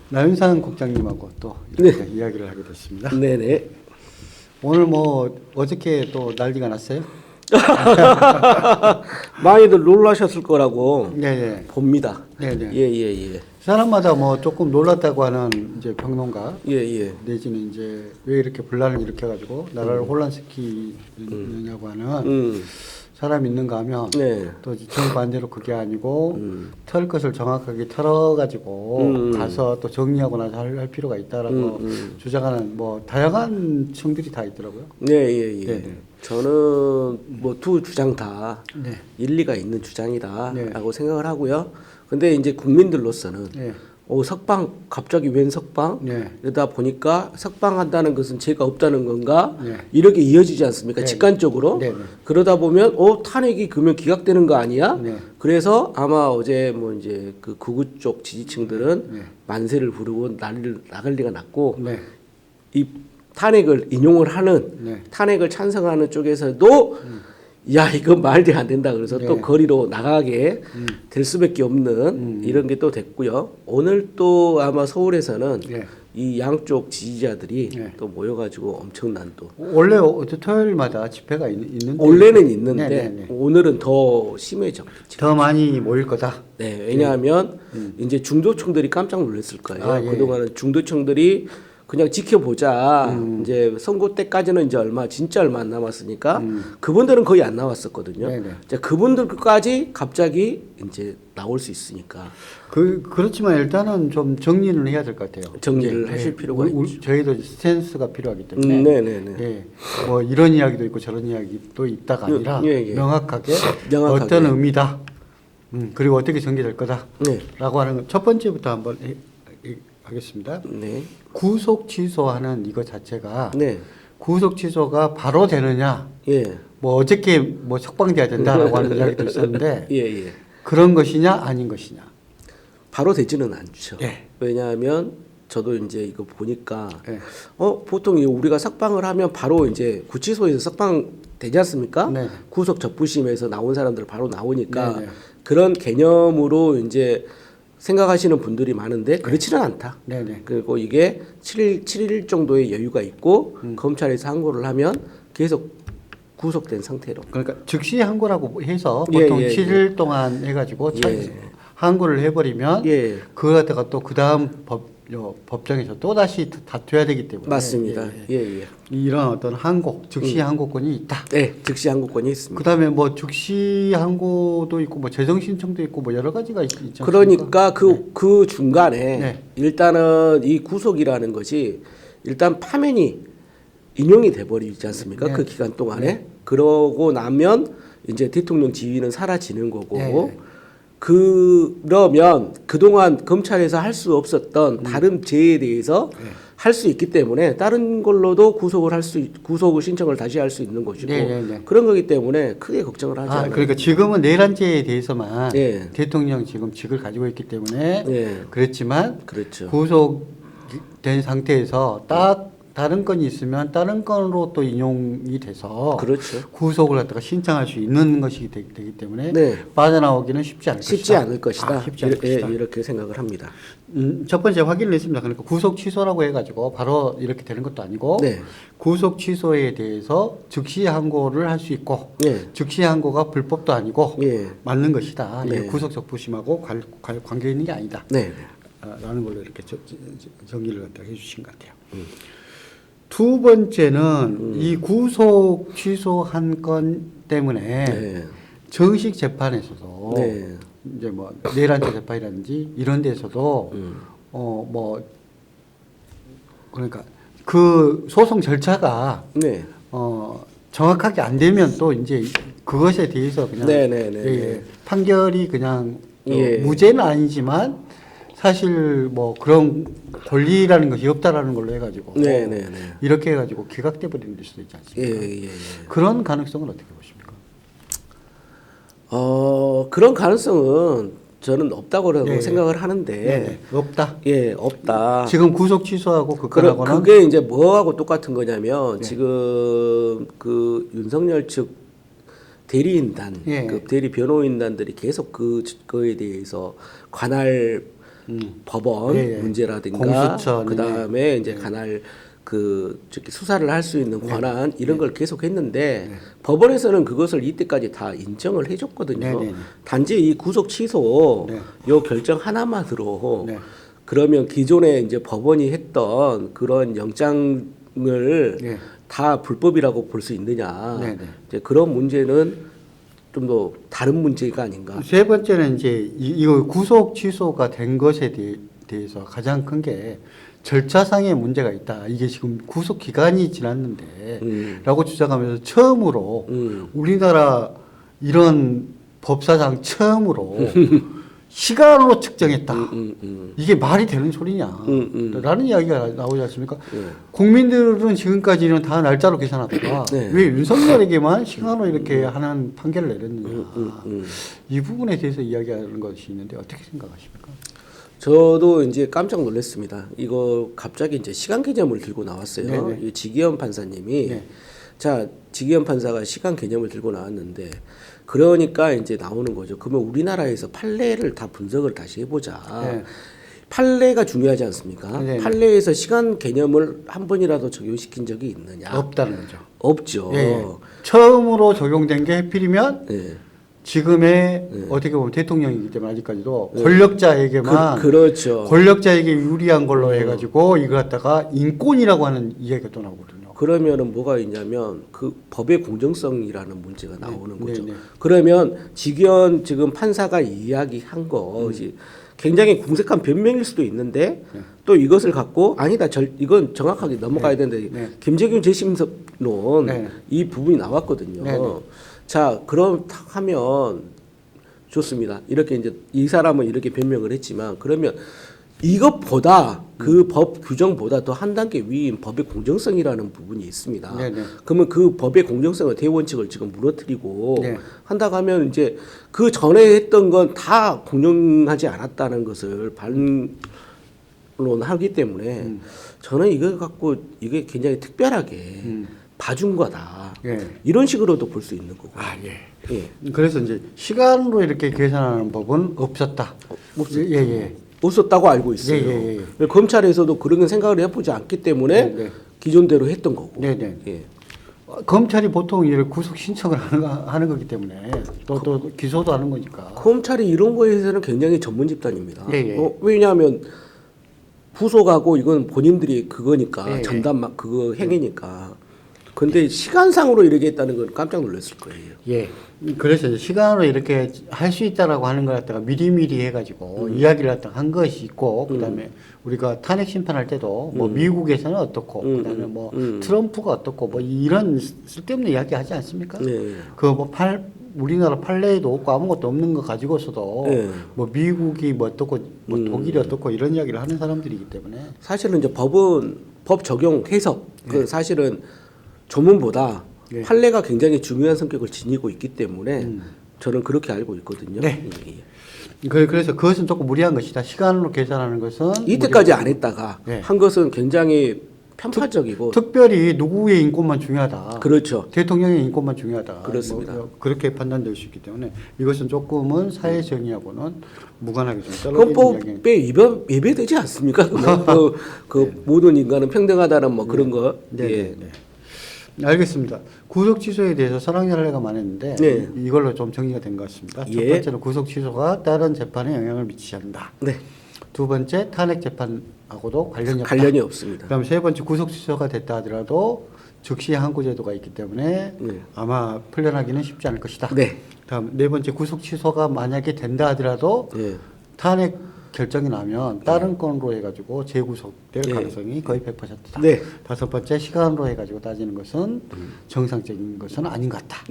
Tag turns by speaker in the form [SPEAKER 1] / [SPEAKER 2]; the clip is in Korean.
[SPEAKER 1] 나윤상 국장님하고 또 이렇게 이야기를 하게 됐습니다.
[SPEAKER 2] 네네.
[SPEAKER 1] 오늘 뭐 어저께 또 난리가 났어요?
[SPEAKER 2] 많이들 놀라셨을 거라고
[SPEAKER 1] 네네.
[SPEAKER 2] 봅니다.
[SPEAKER 1] 네네.
[SPEAKER 2] 예예예.
[SPEAKER 1] 사람마다 뭐 조금 놀랐다고 하는 이제 평론가
[SPEAKER 2] 예예.
[SPEAKER 1] 내지는 이제 왜 이렇게 분란을 일으켜가지고 나라를 혼란시키느냐고 하는 사람이 있는가 하면
[SPEAKER 2] 네.
[SPEAKER 1] 또 정반대로 그게 아니고 털 것을 정확하게 털어가지고 가서 또 정리하고 나서 할 필요가 있다라고 주장하는 뭐 다양한 층들이 다 있더라고요.
[SPEAKER 2] 네예예.
[SPEAKER 1] 네네.
[SPEAKER 2] 저는 뭐 두 주장 다
[SPEAKER 1] 네.
[SPEAKER 2] 일리가 있는 주장이다라고
[SPEAKER 1] 네.
[SPEAKER 2] 생각을 하고요. 근데 이제 국민들로서는
[SPEAKER 1] 네.
[SPEAKER 2] 석방 갑자기 웬 석방?
[SPEAKER 1] 네.
[SPEAKER 2] 이러다 보니까 석방한다는 것은 죄가 없다는 건가?
[SPEAKER 1] 네.
[SPEAKER 2] 이렇게 이어지지 않습니까?
[SPEAKER 1] 네.
[SPEAKER 2] 직관적으로.
[SPEAKER 1] 네. 네.
[SPEAKER 2] 그러다 보면 탄핵이 그러면 기각되는 거 아니야?
[SPEAKER 1] 네.
[SPEAKER 2] 그래서 아마 어제 뭐 이제 그 극우 쪽 지지층들은
[SPEAKER 1] 네.
[SPEAKER 2] 만세를 부르고 난리를 나갈 리가 났고
[SPEAKER 1] 네.
[SPEAKER 2] 이 탄핵을 인용을 하는
[SPEAKER 1] 네.
[SPEAKER 2] 탄핵을 찬성하는 쪽에서도 야 이거 말이 안 된다 그래서
[SPEAKER 1] 네.
[SPEAKER 2] 또 거리로 나가게 될 수밖에 없는 이런 게 또 됐고요. 오늘 또 아마 서울에서는
[SPEAKER 1] 네.
[SPEAKER 2] 이 양쪽 지지자들이
[SPEAKER 1] 네.
[SPEAKER 2] 또 모여가지고 엄청난 또
[SPEAKER 1] 원래 토요일마다 집회가 있는데
[SPEAKER 2] 원래는 있는데
[SPEAKER 1] 네, 네, 네.
[SPEAKER 2] 오늘은 더 심해졌겠죠.
[SPEAKER 1] 더 많이 모일 거다.
[SPEAKER 2] 네, 왜냐하면 이제 중도층들이 깜짝 놀랐을 거예요.
[SPEAKER 1] 아, 예.
[SPEAKER 2] 그동안은 중도층들이 그냥 지켜보자. 이제 선거 때까지는 이제 진짜 얼마 안 남았으니까 그분들은 거의 안 나왔었거든요.
[SPEAKER 1] 네네.
[SPEAKER 2] 이제 그분들까지 갑자기 이제 나올 수 있으니까
[SPEAKER 1] 그렇지만 일단은 좀 정리는 해야 될 것 같아요.
[SPEAKER 2] 정리를
[SPEAKER 1] 예,
[SPEAKER 2] 하실 필요가 있죠.
[SPEAKER 1] 저희도 스탠스가 필요하기 때문에.
[SPEAKER 2] 네네네.
[SPEAKER 1] 예, 뭐 이런 이야기도 있고 저런 이야기도 있다가 아니라
[SPEAKER 2] 예, 예.
[SPEAKER 1] 명확하게
[SPEAKER 2] 명확하게.
[SPEAKER 1] 어떤 의미다. 그리고 어떻게 전개될 거다라고
[SPEAKER 2] 네.
[SPEAKER 1] 하는 첫 번째부터 한번 하겠습니다.
[SPEAKER 2] 네.
[SPEAKER 1] 구속 취소하는 이거 자체가
[SPEAKER 2] 네.
[SPEAKER 1] 구속 취소가 바로 되느냐?
[SPEAKER 2] 예.
[SPEAKER 1] 뭐 어저께 뭐 석방돼야 된다라고 하는 이야기도 있었는데
[SPEAKER 2] 예, 예.
[SPEAKER 1] 그런 것이냐 아닌 것이냐?
[SPEAKER 2] 바로 되지는 않죠.
[SPEAKER 1] 예.
[SPEAKER 2] 왜냐하면 저도 이제 이거 보니까
[SPEAKER 1] 예.
[SPEAKER 2] 보통 우리가 석방을 하면 바로 이제 구치소에서 석방 되지 않습니까?
[SPEAKER 1] 네.
[SPEAKER 2] 구속 적부심에서 나온 사람들 바로 나오니까
[SPEAKER 1] 네, 네.
[SPEAKER 2] 그런 개념으로 이제 생각하시는 분들이 많은데 그렇지는 않다.
[SPEAKER 1] 네네.
[SPEAKER 2] 그리고 이게 7일 정도의 여유가 있고 검찰에서 항고를 하면 계속 구속된 상태로.
[SPEAKER 1] 그러니까 즉시 항고라고 해서
[SPEAKER 2] 예,
[SPEAKER 1] 보통
[SPEAKER 2] 예,
[SPEAKER 1] 7일 동안 해가지고
[SPEAKER 2] 예.
[SPEAKER 1] 항고를 해버리면
[SPEAKER 2] 예.
[SPEAKER 1] 그거 갖다가 또 그 다음 법정에서 또 다시 다투어야 되기 때문에
[SPEAKER 2] 맞습니다.
[SPEAKER 1] 예, 예.
[SPEAKER 2] 예, 예.
[SPEAKER 1] 이런 어떤 항고 즉시 항고권이 있다.
[SPEAKER 2] 네, 즉시 항고권이 있습니다.
[SPEAKER 1] 그다음에 뭐 즉시 항고도 있고 뭐 재정 신청도 있고 뭐 여러 가지가 있지 않습니까?
[SPEAKER 2] 그러니까 그 중간에
[SPEAKER 1] 네.
[SPEAKER 2] 일단은 이 구속이라는 것이 일단 파면이 인용이 돼버리지 않습니까?
[SPEAKER 1] 네.
[SPEAKER 2] 그 기간 동안에. 그러고 나면 이제 대통령 지위는 사라지는 거고
[SPEAKER 1] 네.
[SPEAKER 2] 그러면 그동안 검찰에서 할 수 없었던 다른 죄에 대해서 할 수 있기 때문에 다른 걸로도 구속을 신청을 다시 할 수 있는 것이고
[SPEAKER 1] 네.
[SPEAKER 2] 그런 거기 때문에 크게 걱정을 하지 않아요.
[SPEAKER 1] 그러니까 지금은 내란죄에 대해서만
[SPEAKER 2] 예.
[SPEAKER 1] 대통령 지금 직을 가지고 있기 때문에
[SPEAKER 2] 예.
[SPEAKER 1] 그랬지만
[SPEAKER 2] 그렇죠.
[SPEAKER 1] 구속된 상태에서 딱 다른 건이 있으면 다른 건으로 또 인용이 돼서
[SPEAKER 2] 그렇죠.
[SPEAKER 1] 구속을 갖다가 신청할 수 있는 것이 되기 때문에
[SPEAKER 2] 네.
[SPEAKER 1] 빠져나오기는 쉽지 않을
[SPEAKER 2] 쉽지
[SPEAKER 1] 것이다.
[SPEAKER 2] 않을 것이다.
[SPEAKER 1] 쉽지 않을 것이다.
[SPEAKER 2] 이렇게 생각을 합니다.
[SPEAKER 1] 첫 번째 확인을 했습니다. 그러니까 구속 취소라고 해가지고 바로 이렇게 되는 것도 아니고
[SPEAKER 2] 네.
[SPEAKER 1] 구속 취소에 대해서 즉시 항고를 할 수 있고
[SPEAKER 2] 네.
[SPEAKER 1] 즉시 항고가 불법도 아니고
[SPEAKER 2] 예.
[SPEAKER 1] 맞는 것이다.
[SPEAKER 2] 네.
[SPEAKER 1] 이게 구속 적부심하고 관계 있는 게 아니다.
[SPEAKER 2] 네.
[SPEAKER 1] 라는 걸로 이렇게 정리를 갖다 해주신 것 같아요. 두 번째는 이 구속 취소한 건 때문에
[SPEAKER 2] 네.
[SPEAKER 1] 정식 재판에서도
[SPEAKER 2] 네.
[SPEAKER 1] 이제 뭐 내란죄 재판이라든지 이런 데서도 뭐 그러니까 그 소송 절차가
[SPEAKER 2] 네.
[SPEAKER 1] 정확하게 안 되면 또 이제 그것에 대해서 그냥 판결이 그냥 무죄는 아니지만 사실 뭐 그런 권리라는 것이 없다라는 걸로 해가지고 이렇게 해가지고 기각돼 버리는 수도 있지 않습니까? 그런 가능성은 어떻게 보십니까?
[SPEAKER 2] 그런 가능성은 저는 없다고 생각을 하는데
[SPEAKER 1] 없다.
[SPEAKER 2] 예, 없다.
[SPEAKER 1] 지금 구속 취소하고 그거하고는
[SPEAKER 2] 그게 이제 뭐하고 똑같은 거냐면 지금 그 윤석열 측 대리인단, 그 대리 변호인단들이 계속 그거에 대해서 관할 법원
[SPEAKER 1] 예, 예.
[SPEAKER 2] 문제라든가
[SPEAKER 1] 공수처,
[SPEAKER 2] 그 다음에 이제 관할 그 저기 수사를 할 수 있는 권한 이런 걸 계속 했는데 법원에서는 그것을 이때까지 다 인정을 해줬거든요. 단지 이 구속 취소 요 결정 하나만으로 그러면 기존에 이제 법원이 했던 그런 영장을 다 불법이라고 볼 수 있느냐. 이제 그런 문제는 좀 더 다른 문제가 아닌가.
[SPEAKER 1] 세 번째는 이제 이거 구속 취소가 된 것에 대해서 가장 큰 게 절차상의 문제가 있다. 이게 지금 구속 기간이 지났는데 라고 주장하면서 처음으로 우리나라 이런 법사상 처음으로 시간으로 측정했다. 이게 말이 되는 소리냐. 라는 이야기가 나오지 않습니까? 국민들은 지금까지는 다 날짜로 계산하다가 왜 윤석열에게만 시간으로 이렇게 하는 판결을 내렸느냐. 이 부분에 대해서 이야기하는 것이 있는데 어떻게 생각하십니까?
[SPEAKER 2] 저도 이제 깜짝 놀랐습니다. 이거 갑자기 이제 시간 개념을 들고 나왔어요. 이 지기현 판사님이 자 지기현 판사가 시간 개념을 들고 나왔는데 그러니까 이제 나오는 거죠. 그러면 우리나라에서 판례를 다 분석을 다시 해보자. 판례가 중요하지 않습니까? 판례에서 시간 개념을 한 번이라도 적용시킨 적이 있느냐?
[SPEAKER 1] 없다는 거죠.
[SPEAKER 2] 없죠.
[SPEAKER 1] 처음으로 적용된 게 하필이면 지금의 어떻게 보면 대통령이기 때문에 아직까지도 권력자에게만
[SPEAKER 2] 그렇죠.
[SPEAKER 1] 권력자에게 유리한 걸로 해가지고 이거 갖다가 인권이라고 하는 이야기가 또 나오거든요.
[SPEAKER 2] 그러면은 뭐가 있냐면 그 법의 공정성이라는 문제가 나오는 거죠. 그러면 지기현 지금 판사가 이야기한 것이 굉장히 궁색한 변명일 수도 있는데 또 이것을 갖고 아니다 이건 정확하게 넘어가야 되는데 김재균 재심론 이 부분이 나왔거든요. 자 그렇다면 좋습니다. 이렇게 이제 이 사람은 이렇게 변명을 했지만 그러면 이것보다 그 법 규정보다 더 한 단계 위인 법의 공정성이라는 부분이 있습니다. 그러면 그 법의 공정성의 대원칙을 지금 무너뜨리고 한다고 하면 이제 그 전에 했던 건 다 공정하지 않았다는 것을 반론하기 때문에 저는 이걸 갖고 이게 굉장히 특별하게 봐준 거다. 이런 식으로도 볼 수 있는 거고.
[SPEAKER 1] 그래서 이제 시간으로 이렇게 계산하는 법은 없었다.
[SPEAKER 2] 없었다고 알고 있어요. 검찰에서도 그런 생각을 해보지 않기 때문에 기존대로 했던 거고.
[SPEAKER 1] 검찰이 보통 이를 구속 신청을 하는 거기 때문에 또 기소도 하는 거니까.
[SPEAKER 2] 검찰이 이런 거에 대해서는 굉장히 전문 집단입니다. 왜냐하면 부속하고 이건 본인들이 그거니까 전담 그거 행위니까. 근데 시간상으로 이렇게 했다는 건 깜짝 놀랐을 거예요.
[SPEAKER 1] 그래서 이제 시간으로 이렇게 할 수 있다라고 하는 걸 갖다가 미리미리 해가지고 이야기를 갖다가 한 것이 있고, 그다음에 우리가 탄핵 심판할 때도 뭐 미국에서는 어떻고, 그다음에 뭐 트럼프가 어떻고, 뭐 이런 쓸데없는 이야기 하지 않습니까? 그 뭐 우리나라 판례에도 없고 아무것도 없는 거 가지고서도 뭐 미국이 뭐 어떻고, 뭐 독일이 어떻고 이런 이야기를 하는 사람들이기 때문에
[SPEAKER 2] 사실은 이제 법 적용 해석 그 사실은 조문보다 판례가 굉장히 중요한 성격을 지니고 있기 때문에 저는 그렇게 알고 있거든요.
[SPEAKER 1] 그래서 그것은 조금 무리한 것이다. 시간으로 계산하는 것은
[SPEAKER 2] 이때까지 안 했다가 한 것은 굉장히 편파적이고
[SPEAKER 1] 특별히 누구의 인권만 중요하다.
[SPEAKER 2] 그렇죠.
[SPEAKER 1] 대통령의 인권만 중요하다.
[SPEAKER 2] 그렇습니다.
[SPEAKER 1] 뭐 그렇게 판단될 수 있기 때문에 이것은 조금은 사회 정의하고는 무관하게 좀 떨어지는
[SPEAKER 2] 헌법에 예배되지 않습니까? 모든 인간은 평등하다는 뭐 그런 거.
[SPEAKER 1] 알겠습니다. 구속 취소에 대해서 설왕설래가 많았는데 이걸로 좀 정리가 된 것 같습니다. 첫 번째는 구속 취소가 다른 재판에 영향을 미치지 않는다. 두 번째 탄핵 재판하고도 관련이 없습니다. 그다음 세 번째 구속 취소가 됐다 하더라도 즉시 항고 제도가 있기 때문에 아마 풀려나기는 쉽지 않을 것이다. 다음 네 번째 구속 취소가 만약에 된다 하더라도 탄핵 결정이 나면 다른 건으로 해가지고 재구속될 가능성이 거의 100%다. 다섯 번째 시간으로 해가지고 따지는 것은 정상적인 것은 아닌 것 같다.